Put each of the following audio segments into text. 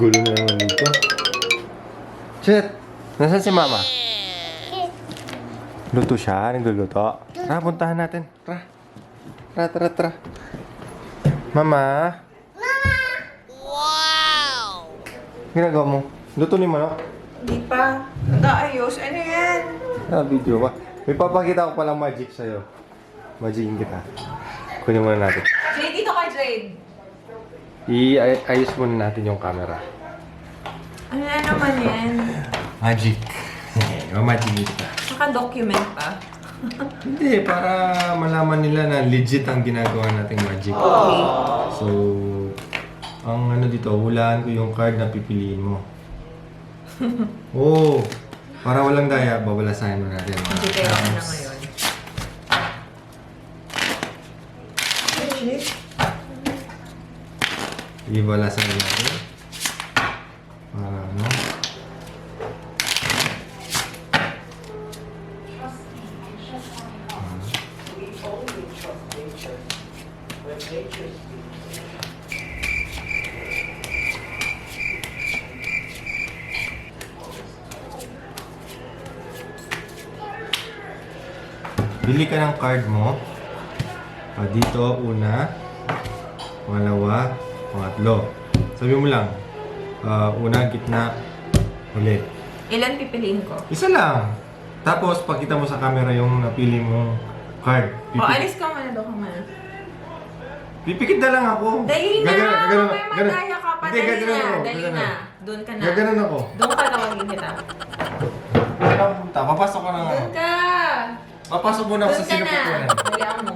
Gulo na naman dito. Chet! Nasaan si Mama? Luto siya? Nagluluto? Tara, puntahan natin. Tara. Tara. Mama? Wow! Ginagawa mo? Luto ni manok? Di pa. Nag-aayos. Ano yan? Video ba? May papakita ko palang magic sa'yo. Magicin kita. Kunin muna natin. Jade, dito ka, Jade. I-ayos muna natin yung camera. Ano na naman yan? Magic. Mamagicin kita. Naka-document pa. Hindi, para malaman nila na legit ang ginagawa nating magic. Okay. So, ang ano dito, hulaan ko yung card na pipiliin mo. Oh, para walang daya, babalasahin mo natin. Hindi kayo na ngayon. Ibalasahin natin. Para ano? Bili ka ng card mo. Dito, una, pangalawa, pangatlo. Sabi mo lang, una, gitna, ulit. Ilan pipiliin ko? Isa lang. Tapos, pakita mo sa camera yung napili mong card. O, alis ka muna doon ka muna. Pipikit na lang ako. Dali na! Gaganon, May madaya ka pa. Hindi, Dali gaganon na. ako. Dali Gaganon. na. Doon ka na. Gaganon ako. Doon ka tawagin kita. Wala akong punta. Papasok ka na nga. Doon ka! Papasok muna ako Doon sa ka na. sinapupunan. Hayaan mo.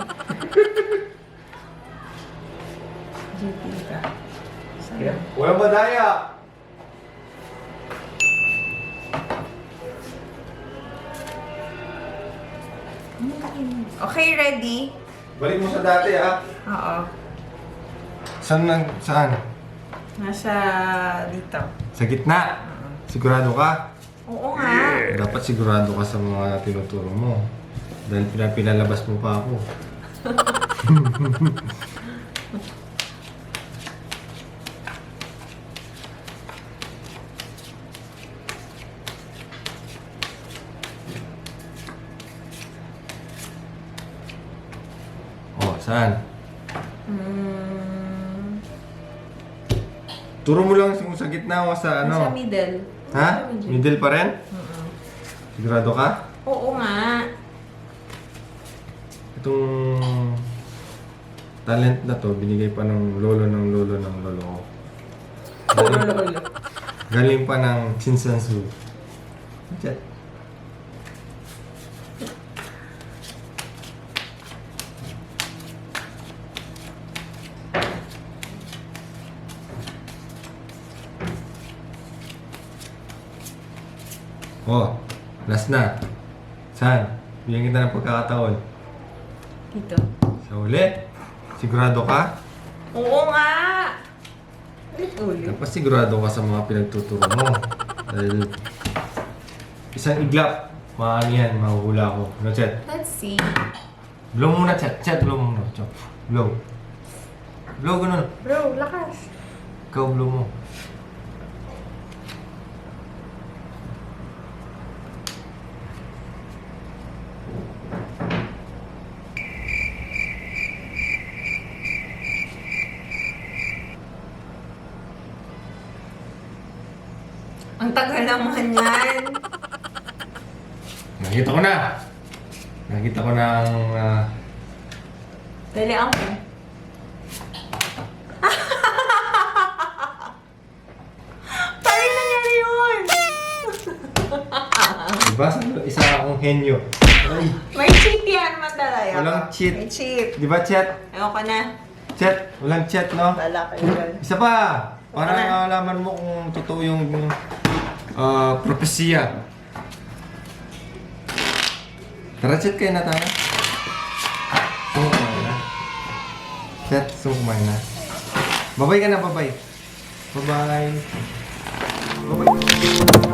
JP ka. Sana. Walang madaya. Okay, ready? Balik mo sa dati, ah. Oo. Saan? Nasa dito. Sa gitna. Sigurado ka? Oo nga. Dapat sigurado ka sa mga tinuturo mo. Dahil pinalabas mo pa ako. Oh, saan? Turo mo lang kung sa gitna o sa Nasa ano. middle. Ha? Middle pa rin? Sigurado ka? Oo nga. Itong talent na to, binigay pa ng lolo ko. Lolo. Galing pa ng Chinsansu. Chat. Oh, last na. Saan? Bigyan kita ng pagkakataon. Dito. Sa uli. Sigurado ka? Oo nga. Ulit. Dapat sigurado ka sa mga pinagtuturo mo. Dahil isang iglap, maano yan, mahuhula ko. Ano, Chet? Let's see. Blow muna, Chet. Chet, blow muna. Chet. Blow. Blow, ganun. Bro, lakas. Ikaw, blow mo. Ang tagal naman yan. Nakita ko na. Nakita ko ng... Dali ako. Parang nangyari yun. diba? Isa akong henyo. Ay, May cheat yan, Mandalaya. walang cheat. May cheat. Di ba, Chet? Ayoko na. Chet, walang chet, no? Bala kayo dyan. Isa pa! Para Wala. malaman mo kung totoo yung propesya. Tara, Chet, kayo na tayo. Sumo kumain na. Chet, sumo kumain na. Babay ka na, babay. Babay. Babay.